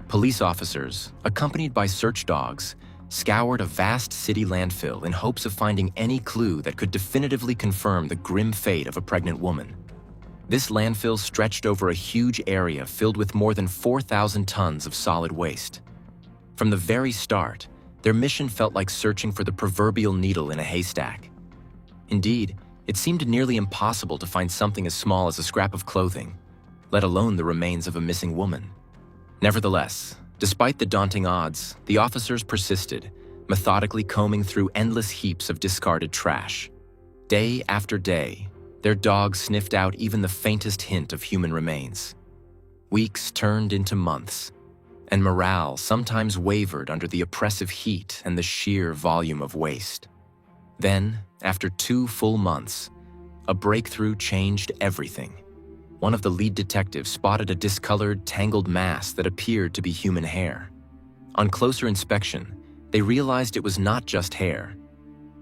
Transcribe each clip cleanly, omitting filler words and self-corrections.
Police officers, accompanied by search dogs, scoured a vast city landfill in hopes of finding any clue that could definitively confirm the grim fate of a pregnant woman. This landfill stretched over a huge area filled with more than 4,000 tons of solid waste. From the very start, their mission felt like searching for the proverbial needle in a haystack. Indeed, it seemed nearly impossible to find something as small as a scrap of clothing, let alone the remains of a missing woman. Nevertheless, despite the daunting odds, the officers persisted, methodically combing through endless heaps of discarded trash. Day after day, their dogs sniffed out even the faintest hint of human remains. Weeks turned into months, and morale sometimes wavered under the oppressive heat and the sheer volume of waste. Then, after 2 full months, a breakthrough changed everything. One of the lead detectives spotted a discolored, tangled mass that appeared to be human hair. On closer inspection, they realized it was not just hair.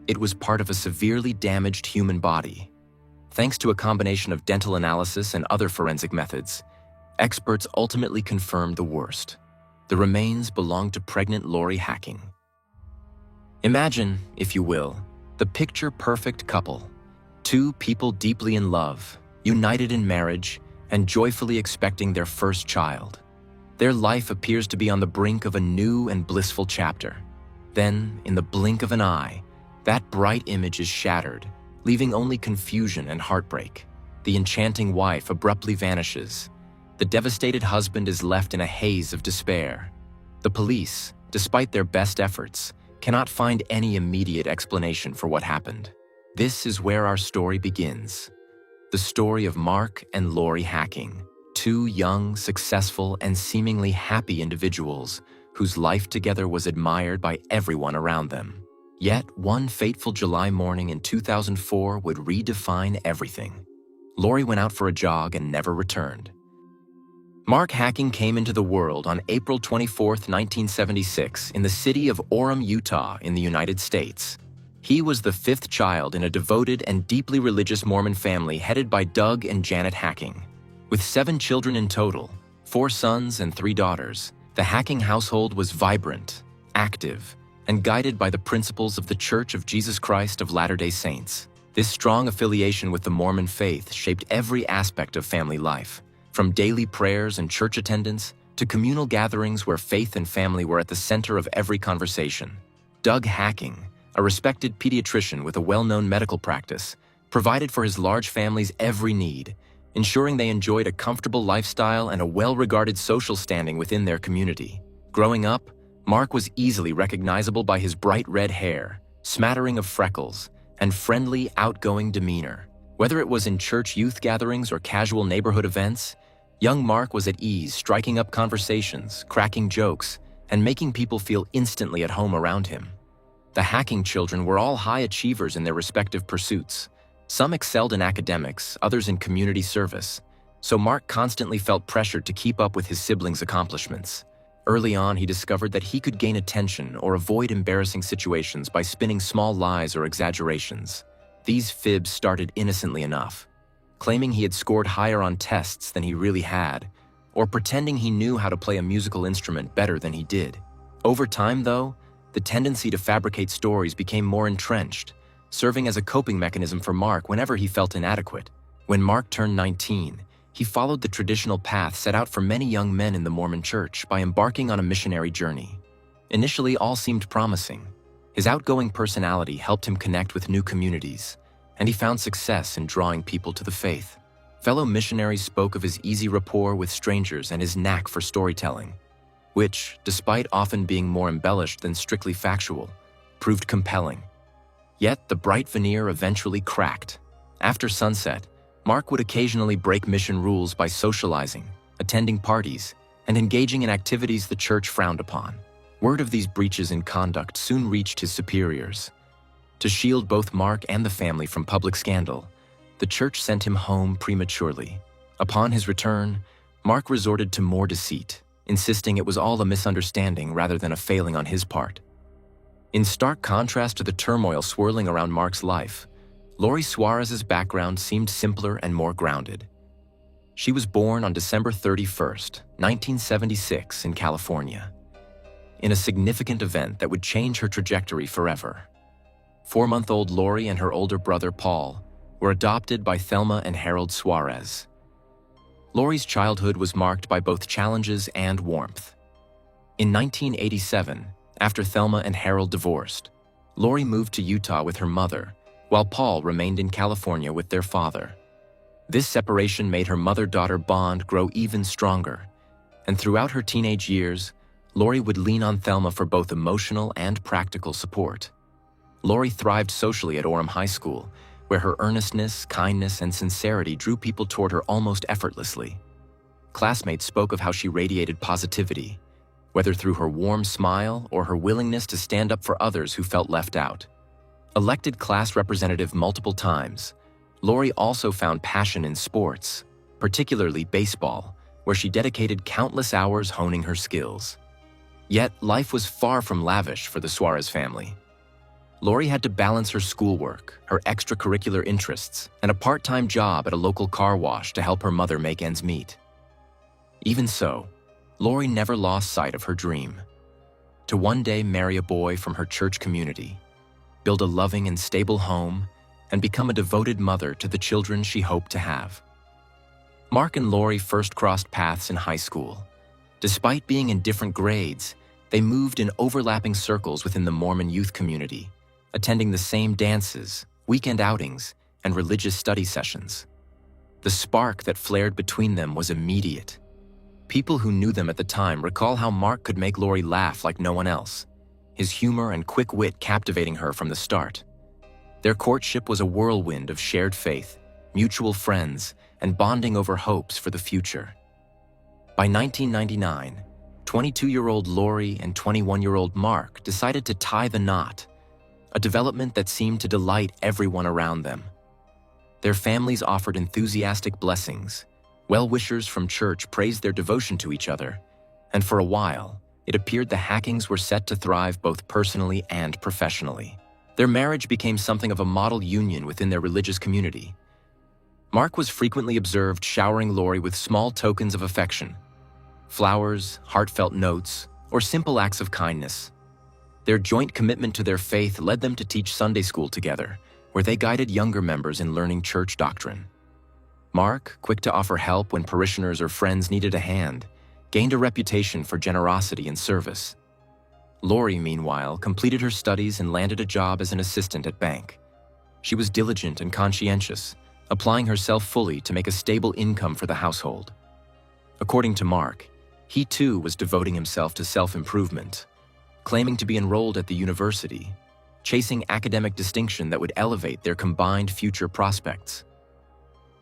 It was part of a severely damaged human body. Thanks to a combination of dental analysis and other forensic methods, experts ultimately confirmed the worst. The remains belonged to pregnant Lori Hacking. Imagine, if you will, the picture-perfect couple. 2 people deeply in love, united in marriage, and joyfully expecting their first child. Their life appears to be on the brink of a new and blissful chapter. Then, in the blink of an eye, that bright image is shattered, leaving only confusion and heartbreak. The enchanting wife abruptly vanishes. The devastated husband is left in a haze of despair. The police, despite their best efforts, cannot find any immediate explanation for what happened. This is where our story begins. The story of Mark and Lori Hacking, 2 young, successful, and seemingly happy individuals whose life together was admired by everyone around them. Yet, one fateful July morning in 2004 would redefine everything. Lori went out for a jog and never returned. Mark Hacking came into the world on April 24, 1976, in the city of Orem, Utah, in the United States. He was the 5th child in a devoted and deeply religious Mormon family headed by Doug and Janet Hacking. With 7 children in total, 4 sons and 3 daughters, the Hacking household was vibrant, active, and guided by the principles of the Church of Jesus Christ of Latter-day Saints. This strong affiliation with the Mormon faith shaped every aspect of family life, from daily prayers and church attendance to communal gatherings where faith and family were at the center of every conversation. Doug Hacking, a respected pediatrician with a well-known medical practice, provided for his large family's every need, ensuring they enjoyed a comfortable lifestyle and a well-regarded social standing within their community. Growing up, Mark was easily recognizable by his bright red hair, smattering of freckles, and friendly, outgoing demeanor. Whether it was in church youth gatherings or casual neighborhood events, young Mark was at ease, striking up conversations, cracking jokes, and making people feel instantly at home around him. The Hacking children were all high achievers in their respective pursuits. Some excelled in academics, others in community service, so Mark constantly felt pressured to keep up with his siblings' accomplishments. Early on, he discovered that he could gain attention or avoid embarrassing situations by spinning small lies or exaggerations. These fibs started innocently enough, claiming he had scored higher on tests than he really had, or pretending he knew how to play a musical instrument better than he did. Over time, though, the tendency to fabricate stories became more entrenched, serving as a coping mechanism for Mark whenever he felt inadequate. When Mark turned 19, he followed the traditional path set out for many young men in the Mormon Church by embarking on a missionary journey. Initially, all seemed promising. His outgoing personality helped him connect with new communities, and he found success in drawing people to the faith. Fellow missionaries spoke of his easy rapport with strangers and his knack for storytelling, which, despite often being more embellished than strictly factual, proved compelling. Yet the bright veneer eventually cracked. After sunset, Mark would occasionally break mission rules by socializing, attending parties, and engaging in activities the church frowned upon. Word of these breaches in conduct soon reached his superiors. To shield both Mark and the family from public scandal, the church sent him home prematurely. Upon his return, Mark resorted to more deceit, insisting it was all a misunderstanding rather than a failing on his part. In stark contrast to the turmoil swirling around Mark's life, Lori Suarez's background seemed simpler and more grounded. She was born on December 31st, 1976 in California, in a significant event that would change her trajectory forever. 4-month-old Lori and her older brother Paul were adopted by Thelma and Harold Suarez. Lori's childhood was marked by both challenges and warmth. In 1987, after Thelma and Harold divorced, Lori moved to Utah with her mother, while Paul remained in California with their father. This separation made her mother-daughter bond grow even stronger, and throughout her teenage years, Lori would lean on Thelma for both emotional and practical support. Lori thrived socially at Orem High School, where her earnestness, kindness, and sincerity drew people toward her almost effortlessly. Classmates spoke of how she radiated positivity, whether through her warm smile or her willingness to stand up for others who felt left out. Elected class representative multiple times, Lori also found passion in sports, particularly baseball, where she dedicated countless hours honing her skills. Yet, life was far from lavish for the Suarez family. Lori had to balance her schoolwork, her extracurricular interests, and a part-time job at a local car wash to help her mother make ends meet. Even so, Lori never lost sight of her dream: to one day marry a boy from her church community, build a loving and stable home, and become a devoted mother to the children she hoped to have. Mark and Lori first crossed paths in high school. Despite being in different grades, they moved in overlapping circles within the Mormon youth community, attending the same dances, weekend outings, and religious study sessions. The spark that flared between them was immediate. People who knew them at the time recall how Mark could make Lori laugh like no one else, his humor and quick wit captivating her from the start. Their courtship was a whirlwind of shared faith, mutual friends, and bonding over hopes for the future. By 1999, 22-year-old Lori and 21-year-old Mark decided to tie the knot, a development that seemed to delight everyone around them. Their families offered enthusiastic blessings. Well-wishers from church praised their devotion to each other, and for a while, it appeared the Hackings were set to thrive both personally and professionally. Their marriage became something of a model union within their religious community. Mark was frequently observed showering Lori with small tokens of affection: flowers, heartfelt notes, or simple acts of kindness. Their joint commitment to their faith led them to teach Sunday school together, where they guided younger members in learning church doctrine. Mark, quick to offer help when parishioners or friends needed a hand, gained a reputation for generosity and service. Lori, meanwhile, completed her studies and landed a job as an assistant at bank. She was diligent and conscientious, applying herself fully to make a stable income for the household. According to Mark, he too was devoting himself to self-improvement, claiming to be enrolled at the university, chasing academic distinction that would elevate their combined future prospects.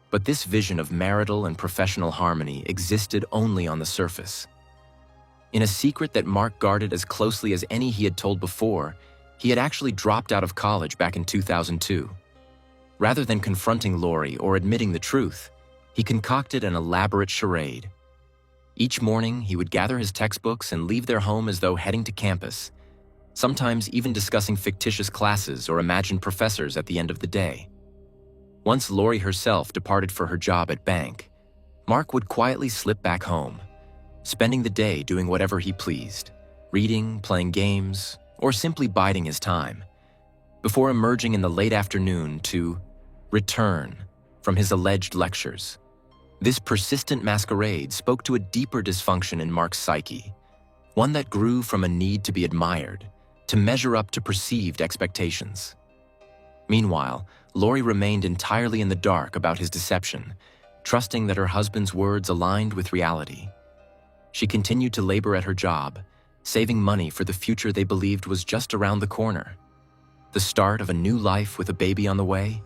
But this vision of marital and professional harmony existed only on the surface. In a secret that Mark guarded as closely as any he had told before, he had actually dropped out of college back in 2002. Rather than confronting Lori or admitting the truth, he concocted an elaborate charade. Each morning, he would gather his textbooks and leave their home as though heading to campus, sometimes even discussing fictitious classes or imagined professors at the end of the day. Once Lori herself departed for her job at bank, Mark would quietly slip back home, spending the day doing whatever he pleased, reading, playing games, or simply biding his time, before emerging in the late afternoon to return from his alleged lectures. This persistent masquerade spoke to a deeper dysfunction in Mark's psyche, one that grew from a need to be admired, to measure up to perceived expectations. Meanwhile, Lori remained entirely in the dark about his deception, trusting that her husband's words aligned with reality. She continued to labor at her job, saving money for the future they believed was just around the corner. The start of a new life with a baby on the way,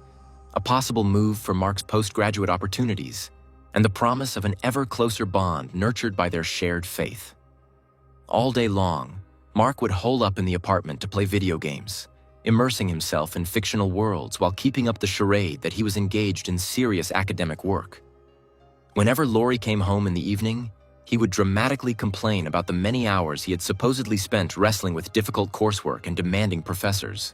a possible move for Mark's postgraduate opportunities, and the promise of an ever closer bond nurtured by their shared faith. All day long, Mark would hole up in the apartment to play video games, immersing himself in fictional worlds while keeping up the charade that he was engaged in serious academic work. Whenever Lori came home in the evening, he would dramatically complain about the many hours he had supposedly spent wrestling with difficult coursework and demanding professors.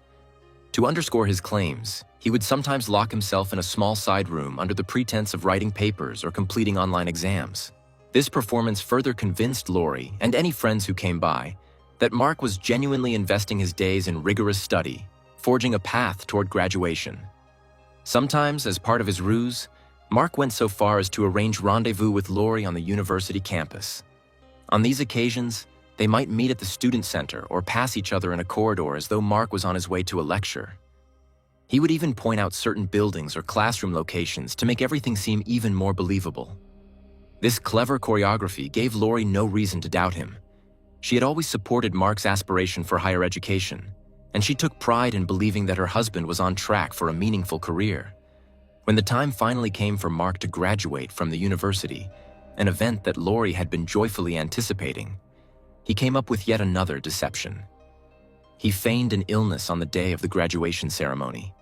To underscore his claims, he would sometimes lock himself in a small side room under the pretense of writing papers or completing online exams. This performance further convinced Lori and any friends who came by that Mark was genuinely investing his days in rigorous study, forging a path toward graduation. Sometimes, as part of his ruse, Mark went so far as to arrange rendezvous with Lori on the university campus. On these occasions, they might meet at the student center or pass each other in a corridor as though Mark was on his way to a lecture. He would even point out certain buildings or classroom locations to make everything seem even more believable. This clever choreography gave Lori no reason to doubt him. She had always supported Mark's aspiration for higher education, and she took pride in believing that her husband was on track for a meaningful career. When the time finally came for Mark to graduate from the university, an event that Lori had been joyfully anticipating, he came up with yet another deception. He feigned an illness on the day of the graduation ceremony.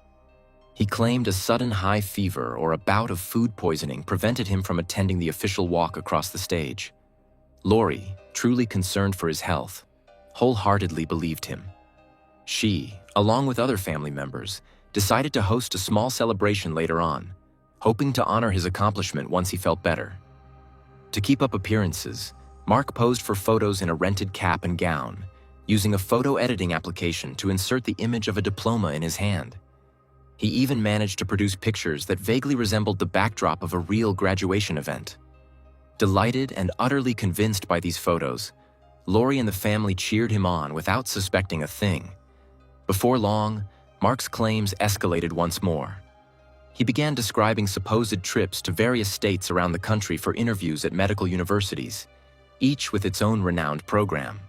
He claimed a sudden high fever or a bout of food poisoning prevented him from attending the official walk across the stage. Lori, truly concerned for his health, wholeheartedly believed him. She, along with other family members, decided to host a small celebration later on, hoping to honor his accomplishment once he felt better. To keep up appearances, Mark posed for photos in a rented cap and gown, using a photo editing application to insert the image of a diploma in his hand. He even managed to produce pictures that vaguely resembled the backdrop of a real graduation event. Delighted and utterly convinced by these photos, Lori and the family cheered him on without suspecting a thing. Before long, Mark's claims escalated once more. He began describing supposed trips to various states around the country for interviews at medical universities, each with its own renowned program.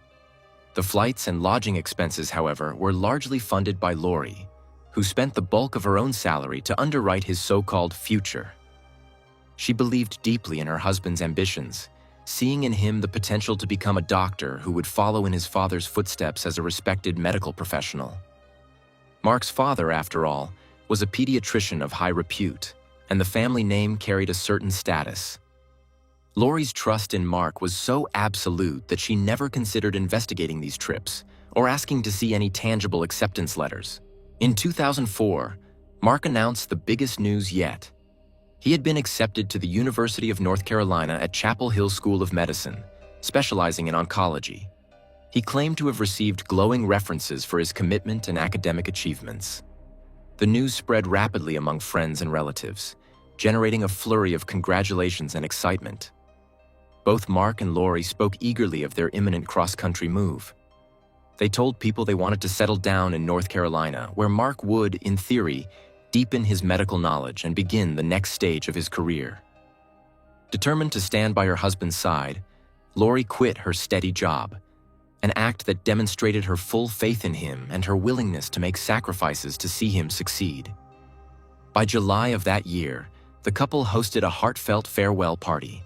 The flights and lodging expenses, however, were largely funded by Lori, who spent the bulk of her own salary to underwrite his so-called future. She believed deeply in her husband's ambitions, seeing in him the potential to become a doctor who would follow in his father's footsteps as a respected medical professional. Mark's father, after all, was a pediatrician of high repute, and the family name carried a certain status. Lori's trust in Mark was so absolute that she never considered investigating these trips or asking to see any tangible acceptance letters. In 2004, Mark announced the biggest news yet. He had been accepted to the University of North Carolina at Chapel Hill School of Medicine, specializing in oncology. He claimed to have received glowing references for his commitment and academic achievements. The news spread rapidly among friends and relatives, generating a flurry of congratulations and excitement. Both Mark and Lori spoke eagerly of their imminent cross-country move. They told people they wanted to settle down in North Carolina, where Mark would, in theory, deepen his medical knowledge and begin the next stage of his career. Determined to stand by her husband's side, Lori quit her steady job, an act that demonstrated her full faith in him and her willingness to make sacrifices to see him succeed. By July of that year, the couple hosted a heartfelt farewell party.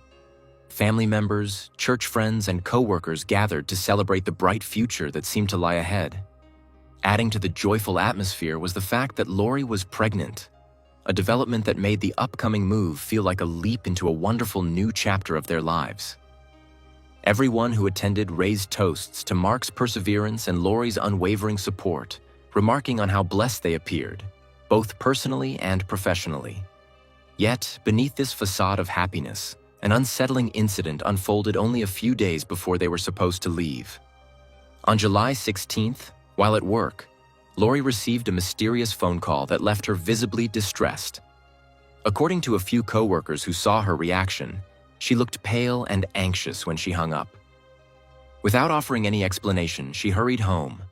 Family members, church friends, and co-workers gathered to celebrate the bright future that seemed to lie ahead. Adding to the joyful atmosphere was the fact that Lori was pregnant, a development that made the upcoming move feel like a leap into a wonderful new chapter of their lives. Everyone who attended raised toasts to Mark's perseverance and Lori's unwavering support, remarking on how blessed they appeared, both personally and professionally. Yet, beneath this facade of happiness, an unsettling incident unfolded only a few days before they were supposed to leave. On July 16th, while at work, Lori received a mysterious phone call that left her visibly distressed. According to a few co-workers who saw her reaction, she looked pale and anxious when she hung up. Without offering any explanation, she hurried home,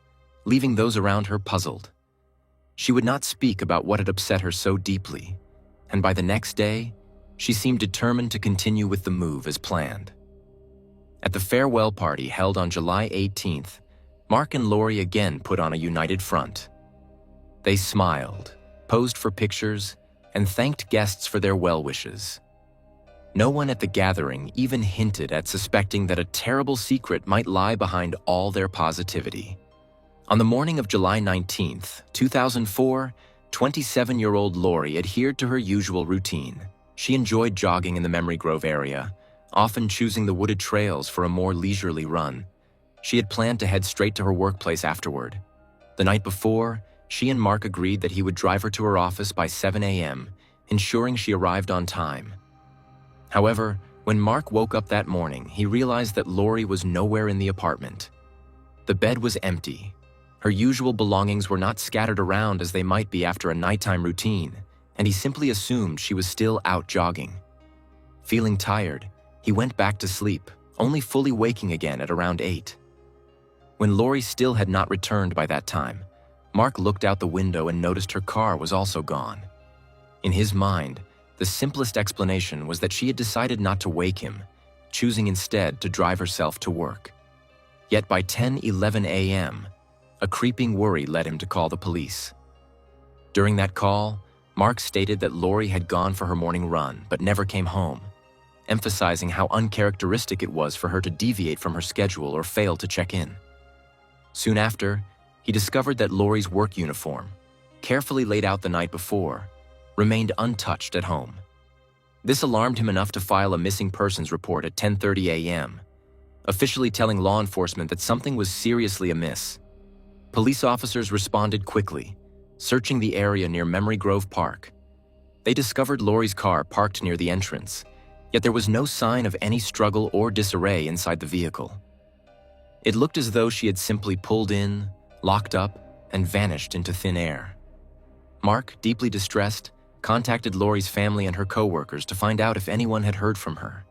leaving those around her puzzled. She would not speak about what had upset her so deeply, and by the next day, she seemed determined to continue with the move as planned. At the farewell party held on July 18th, Mark and Lori again put on a united front. They smiled, posed for pictures, and thanked guests for their well wishes. No one at the gathering even hinted at suspecting that a terrible secret might lie behind all their positivity. On the morning of July 19th, 2004, 27-year-old Lori adhered to her usual routine. She enjoyed jogging in the Memory Grove area, often choosing the wooded trails for a more leisurely run. She had planned to head straight to her workplace afterward. The night before, she and Mark agreed that he would drive her to her office by 7 a.m., ensuring she arrived on time. However, when Mark woke up that morning, he realized that Lori was nowhere in the apartment. The bed was empty. Her usual belongings were not scattered around as they might be after a nighttime routine, and he simply assumed she was still out jogging. Feeling tired, he went back to sleep, only fully waking again at around 8. When Lori still had not returned by that time, Mark looked out the window and noticed her car was also gone. In his mind, the simplest explanation was that she had decided not to wake him, choosing instead to drive herself to work. Yet by 10:11 a.m., a creeping worry led him to call the police. During that call, Mark stated that Lori had gone for her morning run but never came home, emphasizing how uncharacteristic it was for her to deviate from her schedule or fail to check in. Soon after, he discovered that Lori's work uniform, carefully laid out the night before, remained untouched at home. This alarmed him enough to file a missing persons report at 10:30 a.m., officially telling law enforcement that something was seriously amiss. Police officers responded quickly, searching the area near Memory Grove Park. They discovered Lori's car parked near the entrance, yet there was no sign of any struggle or disarray inside the vehicle. It looked as though she had simply pulled in, locked up, and vanished into thin air. Mark, deeply distressed, contacted Lori's family and her co-workers to find out if anyone had heard from her.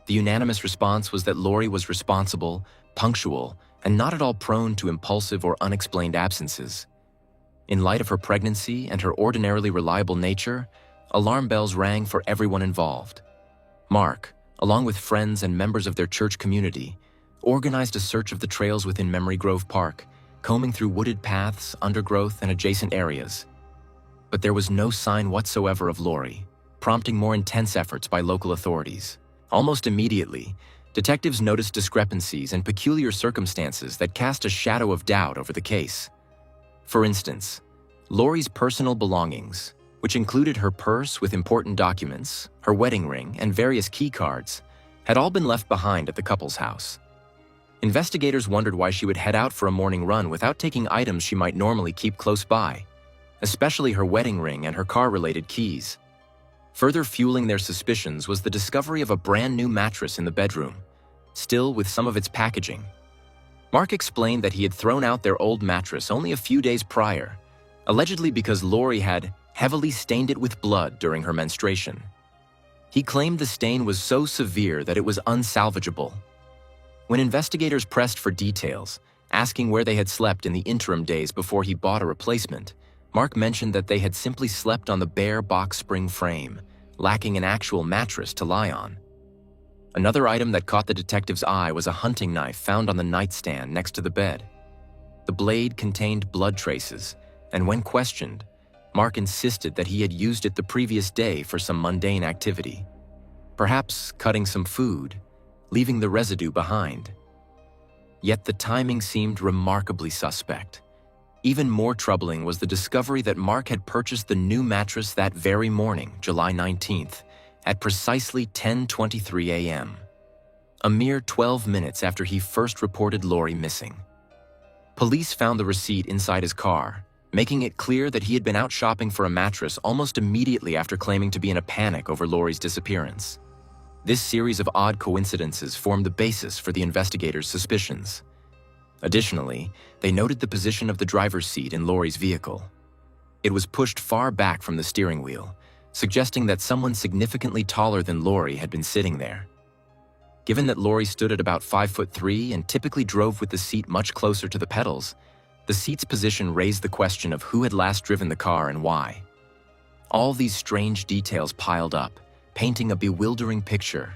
The unanimous response was that Lori was responsible, punctual, and not at all prone to impulsive or unexplained absences. In light of her pregnancy and her ordinarily reliable nature, alarm bells rang for everyone involved. Mark, along with friends and members of their church community, organized a search of the trails within Memory Grove Park, combing through wooded paths, undergrowth, and adjacent areas. But there was no sign whatsoever of Lori, prompting more intense efforts by local authorities. Almost immediately, detectives noticed discrepancies and peculiar circumstances that cast a shadow of doubt over the case. For instance, Lori's personal belongings, which included her purse with important documents, her wedding ring, and various key cards, had all been left behind at the couple's house. Investigators wondered why she would head out for a morning run without taking items she might normally keep close by, especially her wedding ring and her car-related keys. Further fueling their suspicions was the discovery of a brand new mattress in the bedroom, still with some of its packaging. Mark explained that he had thrown out their old mattress only a few days prior, allegedly because Lori had heavily stained it with blood during her menstruation. He claimed the stain was so severe that it was unsalvageable. When investigators pressed for details, asking where they had slept in the interim days before he bought a replacement, Mark mentioned that they had simply slept on the bare box spring frame, lacking an actual mattress to lie on. Another item that caught the detective's eye was a hunting knife found on the nightstand next to the bed. The blade contained blood traces, and when questioned, Mark insisted that he had used it the previous day for some mundane activity, perhaps cutting some food, leaving the residue behind. Yet the timing seemed remarkably suspect. Even more troubling was the discovery that Mark had purchased the new mattress that very morning, July 19th, at precisely 10:23 a.m., a mere 12 minutes after he first reported Lori missing. Police found the receipt inside his car, making it clear that he had been out shopping for a mattress almost immediately after claiming to be in a panic over Lori's disappearance. This series of odd coincidences formed the basis for the investigators' suspicions. Additionally, they noted the position of the driver's seat in Lori's vehicle. It was pushed far back from the steering wheel, suggesting that someone significantly taller than Lori had been sitting there. Given that Lori stood at about 5'3" and typically drove with the seat much closer to the pedals, the seat's position raised the question of who had last driven the car and why. All these strange details piled up, painting a bewildering picture.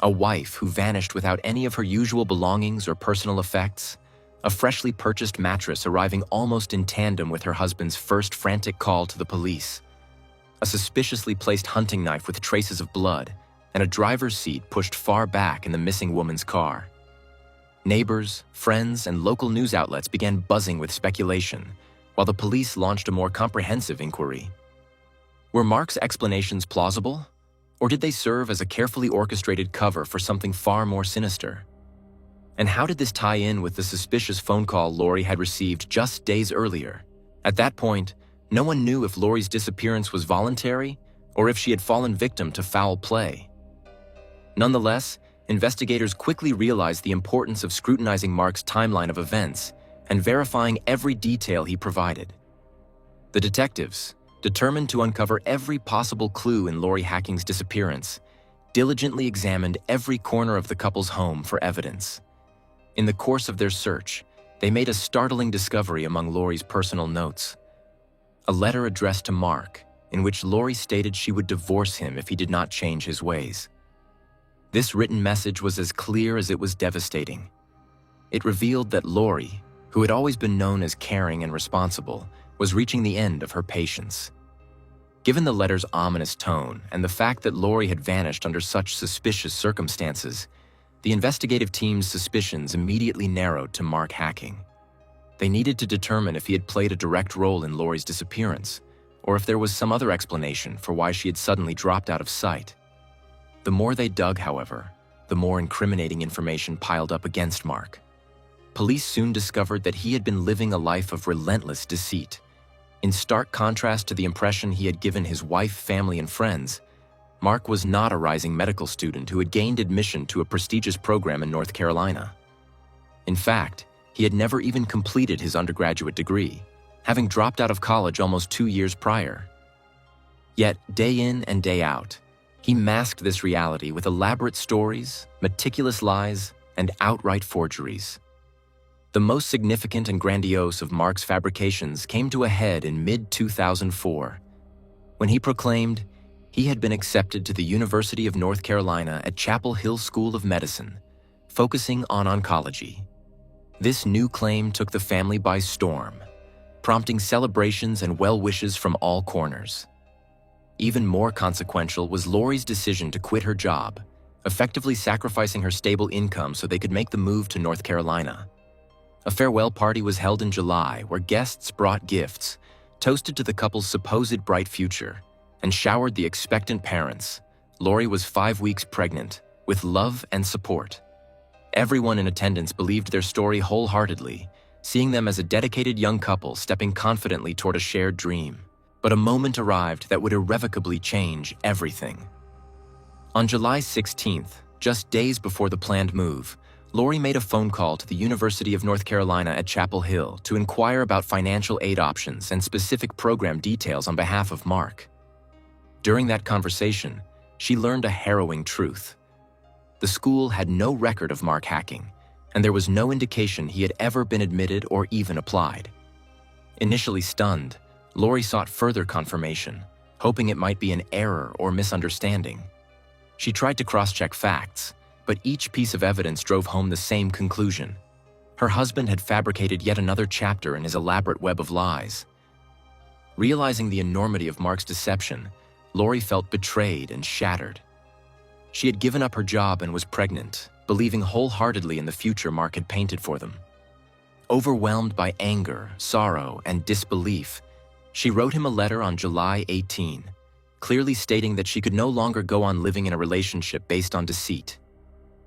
A wife who vanished without any of her usual belongings or personal effects, a freshly purchased mattress arriving almost in tandem with her husband's first frantic call to the police, a suspiciously placed hunting knife with traces of blood, and a driver's seat pushed far back in the missing woman's car. Neighbors, friends, and local news outlets began buzzing with speculation, while the police launched a more comprehensive inquiry. Were Mark's explanations plausible, or did they serve as a carefully orchestrated cover for something far more sinister? And how did this tie in with the suspicious phone call Lori had received just days earlier, At that point, no one knew if Lori's disappearance was voluntary or if she had fallen victim to foul play. Nonetheless, investigators quickly realized the importance of scrutinizing Mark's timeline of events and verifying every detail he provided. The detectives, determined to uncover every possible clue in Lori Hacking's disappearance, diligently examined every corner of the couple's home for evidence. In the course of their search, they made a startling discovery among Lori's personal notes. A letter addressed to Mark, in which Lori stated she would divorce him if he did not change his ways. This written message was as clear as it was devastating. It revealed that Lori, who had always been known as caring and responsible, was reaching the end of her patience. Given the letter's ominous tone and the fact that Lori had vanished under such suspicious circumstances, the investigative team's suspicions immediately narrowed to Mark Hacking. They needed to determine if he had played a direct role in Lori's disappearance, or if there was some other explanation for why she had suddenly dropped out of sight. The more they dug, however, the more incriminating information piled up against Mark. Police soon discovered that he had been living a life of relentless deceit. In stark contrast to the impression he had given his wife, family, and friends, Mark was not a rising medical student who had gained admission to a prestigious program in North Carolina. In fact, he had never even completed his undergraduate degree, having dropped out of college almost 2 years prior. Yet, day in and day out, he masked this reality with elaborate stories, meticulous lies, and outright forgeries. The most significant and grandiose of Mark's fabrications came to a head in mid-2004, when he proclaimed he had been accepted to the University of North Carolina at Chapel Hill School of Medicine, focusing on oncology. This new claim took the family by storm, prompting celebrations and well wishes from all corners. Even more consequential was Lori's decision to quit her job, effectively sacrificing her stable income so they could make the move to North Carolina. A farewell party was held in July where guests brought gifts, toasted to the couple's supposed bright future, and showered the expectant parents. Lori was 5 weeks pregnant, with love and support. Everyone in attendance believed their story wholeheartedly, seeing them as a dedicated young couple stepping confidently toward a shared dream. But a moment arrived that would irrevocably change everything. On July 16th, just days before the planned move, Lori made a phone call to the University of North Carolina at Chapel Hill to inquire about financial aid options and specific program details on behalf of Mark. During that conversation, she learned a harrowing truth. The school had no record of Mark Hacking, and there was no indication he had ever been admitted or even applied. Initially stunned, Lori sought further confirmation, hoping it might be an error or misunderstanding. She tried to cross-check facts, but each piece of evidence drove home the same conclusion. Her husband had fabricated yet another chapter in his elaborate web of lies. Realizing the enormity of Mark's deception, Lori felt betrayed and shattered. She had given up her job and was pregnant, believing wholeheartedly in the future Mark had painted for them. Overwhelmed by anger, sorrow, and disbelief, she wrote him a letter on July 18, clearly stating that she could no longer go on living in a relationship based on deceit.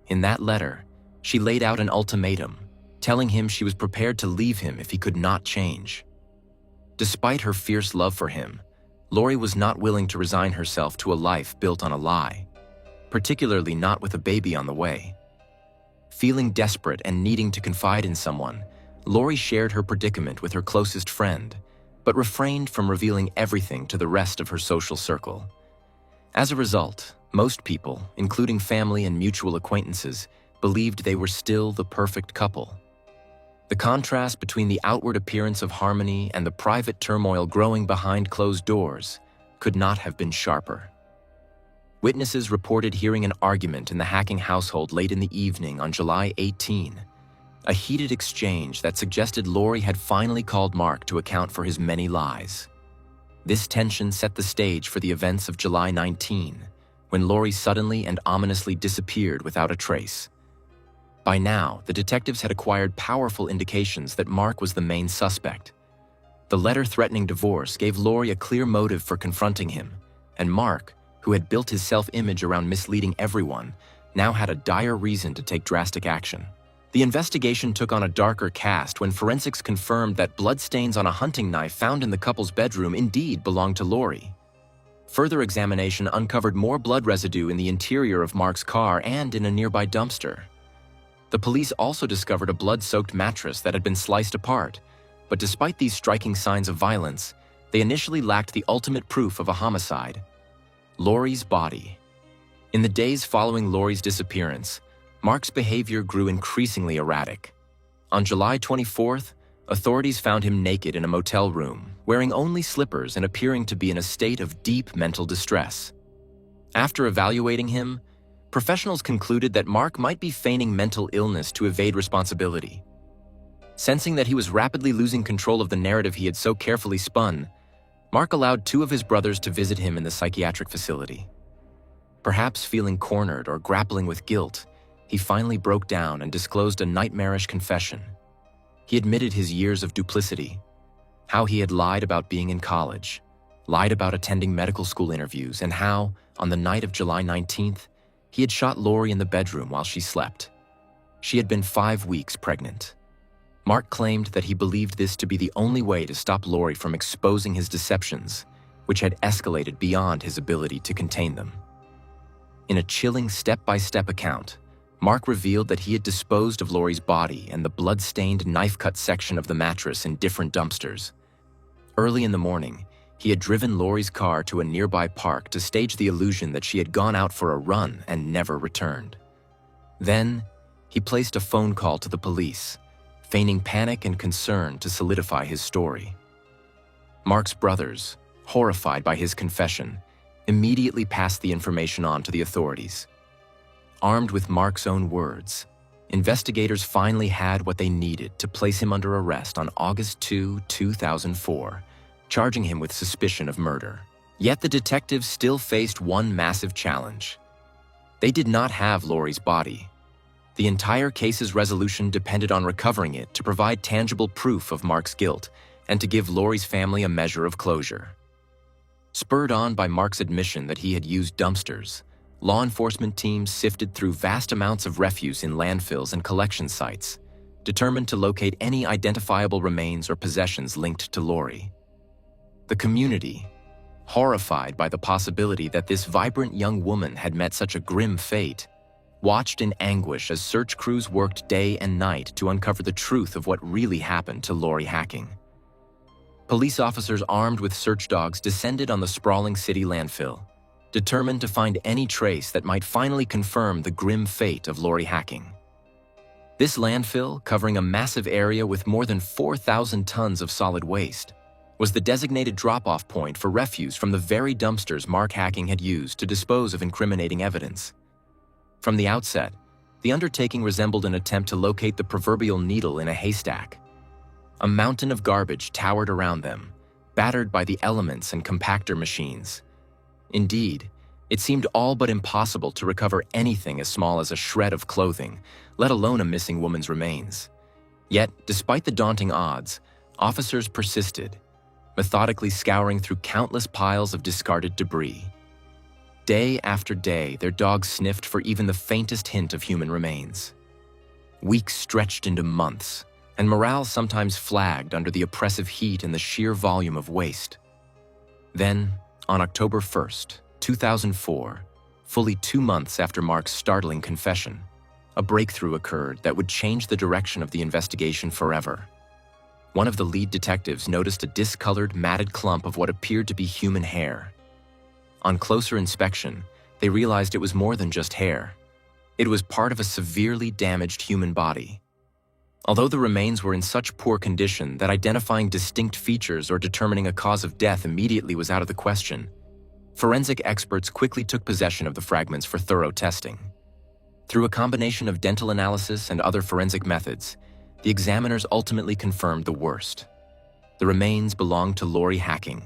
In that letter, she laid out an ultimatum, telling him she was prepared to leave him if he could not change. Despite her fierce love for him, Lori was not willing to resign herself to a life built on a lie, particularly not with a baby on the way. Feeling desperate and needing to confide in someone, Lori shared her predicament with her closest friend, but refrained from revealing everything to the rest of her social circle. As a result, most people, including family and mutual acquaintances, believed they were still the perfect couple. The contrast between the outward appearance of harmony and the private turmoil growing behind closed doors could not have been sharper. Witnesses reported hearing an argument in the Hacking household late in the evening on July 18, a heated exchange that suggested Lori had finally called Mark to account for his many lies. This tension set the stage for the events of July 19, when Lori suddenly and ominously disappeared without a trace. By now, the detectives had acquired powerful indications that Mark was the main suspect. The letter threatening divorce gave Lori a clear motive for confronting him, and Mark, who had built his self-image around misleading everyone, now had a dire reason to take drastic action. The investigation took on a darker cast when forensics confirmed that bloodstains on a hunting knife found in the couple's bedroom indeed belonged to Lori. Further examination uncovered more blood residue in the interior of Mark's car and in a nearby dumpster. The police also discovered a blood-soaked mattress that had been sliced apart, but despite these striking signs of violence, they initially lacked the ultimate proof of a homicide: Lori's body. In the days following Lori's disappearance, Mark's behavior grew increasingly erratic. On July 24th, authorities found him naked in a motel room, wearing only slippers and appearing to be in a state of deep mental distress. After evaluating him, professionals concluded that Mark might be feigning mental illness to evade responsibility. Sensing that he was rapidly losing control of the narrative he had so carefully spun, Mark allowed 2 of his brothers to visit him in the psychiatric facility. Perhaps feeling cornered or grappling with guilt, he finally broke down and disclosed a nightmarish confession. He admitted his years of duplicity, how he had lied about being in college, lied about attending medical school interviews, and how, on the night of July 19th, he had shot Lori in the bedroom while she slept. She had been 5 weeks pregnant. Mark claimed that he believed this to be the only way to stop Lori from exposing his deceptions, which had escalated beyond his ability to contain them. In a chilling step-by-step account, Mark revealed that he had disposed of Lori's body and the blood-stained knife-cut section of the mattress in different dumpsters. Early in the morning, he had driven Lori's car to a nearby park to stage the illusion that she had gone out for a run and never returned. Then, he placed a phone call to the police, feigning panic and concern to solidify his story. Mark's brothers, horrified by his confession, immediately passed the information on to the authorities. Armed with Mark's own words, investigators finally had what they needed to place him under arrest on August 2, 2004, charging him with suspicion of murder. Yet the detectives still faced one massive challenge. They did not have Lori's body. The entire case's resolution depended on recovering it to provide tangible proof of Mark's guilt and to give Lori's family a measure of closure. Spurred on by Mark's admission that he had used dumpsters, law enforcement teams sifted through vast amounts of refuse in landfills and collection sites, determined to locate any identifiable remains or possessions linked to Lori. The community, horrified by the possibility that this vibrant young woman had met such a grim fate, watched in anguish as search crews worked day and night to uncover the truth of what really happened to Lori Hacking. Police officers armed with search dogs descended on the sprawling city landfill, determined to find any trace that might finally confirm the grim fate of Lori Hacking. This landfill, covering a massive area with more than 4,000 tons of solid waste, was the designated drop-off point for refuse from the very dumpsters Mark Hacking had used to dispose of incriminating evidence. From the outset, the undertaking resembled an attempt to locate the proverbial needle in a haystack. A mountain of garbage towered around them, battered by the elements and compactor machines. Indeed, it seemed all but impossible to recover anything as small as a shred of clothing, let alone a missing woman's remains. Yet, despite the daunting odds, officers persisted, methodically scouring through countless piles of discarded debris. Day after day, their dogs sniffed for even the faintest hint of human remains. Weeks stretched into months, and morale sometimes flagged under the oppressive heat and the sheer volume of waste. Then, on October 1st, 2004, fully 2 months after Mark's startling confession, a breakthrough occurred that would change the direction of the investigation forever. One of the lead detectives noticed a discolored, matted clump of what appeared to be human hair. On closer inspection, they realized it was more than just hair. It was part of a severely damaged human body. Although the remains were in such poor condition that identifying distinct features or determining a cause of death immediately was out of the question, forensic experts quickly took possession of the fragments for thorough testing. Through a combination of dental analysis and other forensic methods, the examiners ultimately confirmed the worst. The remains belonged to Lori Hacking.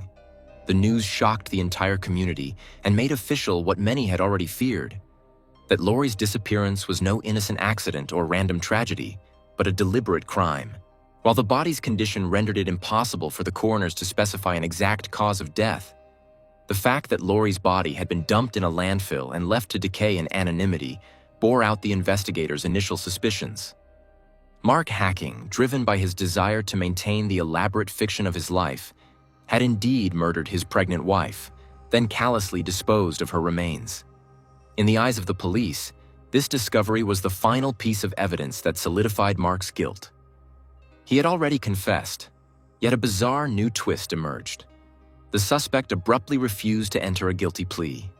The news shocked the entire community and made official what many had already feared: that Lori's disappearance was no innocent accident or random tragedy, but a deliberate crime. While the body's condition rendered it impossible for the coroners to specify an exact cause of death, the fact that Lori's body had been dumped in a landfill and left to decay in anonymity bore out the investigators' initial suspicions. Mark Hacking, driven by his desire to maintain the elaborate fiction of his life, had indeed murdered his pregnant wife, then callously disposed of her remains. In the eyes of the police, this discovery was the final piece of evidence that solidified Mark's guilt. He had already confessed, yet a bizarre new twist emerged. The suspect abruptly refused to enter a guilty plea.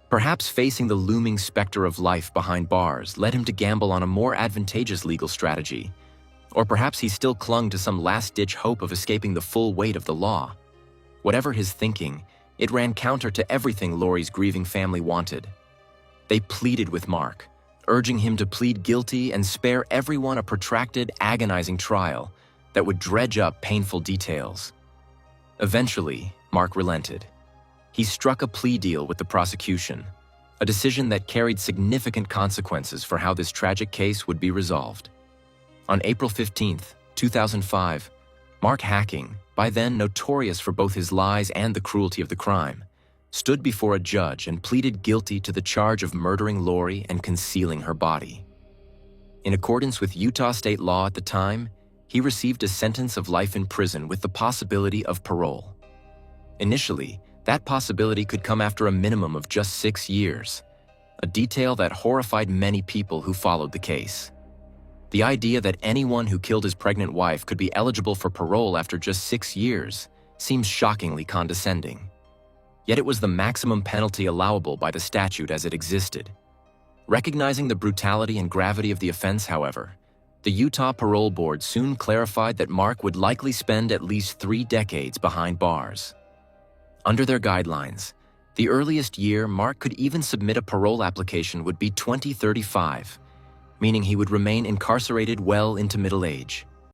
Perhaps facing the looming specter of life behind bars led him to gamble on a more advantageous legal strategy, or perhaps he still clung to some last-ditch hope of escaping the full weight of the law. Whatever his thinking, it ran counter to everything Lori's grieving family wanted. They pleaded with Mark, urging him to plead guilty and spare everyone a protracted, agonizing trial that would dredge up painful details. Eventually, Mark relented. He struck a plea deal with the prosecution, a decision that carried significant consequences for how this tragic case would be resolved. On April 15, 2005, Mark Hacking, by then notorious for both his lies and the cruelty of the crime, stood before a judge and pleaded guilty to the charge of murdering Lori and concealing her body. In accordance with Utah state law at the time, he received a sentence of life in prison with the possibility of parole. Initially, that possibility could come after a minimum of just 6 years, a detail that horrified many people who followed the case. The idea that anyone who killed his pregnant wife could be eligible for parole after just 6 years seems shockingly condescending. Yet it was the maximum penalty allowable by the statute as it existed. Recognizing the brutality and gravity of the offense, however, the Utah Parole Board soon clarified that Mark would likely spend at least 3 decades behind bars. Under their guidelines, the earliest year Mark could even submit a parole application would be 2035, meaning he would remain incarcerated well into middle age.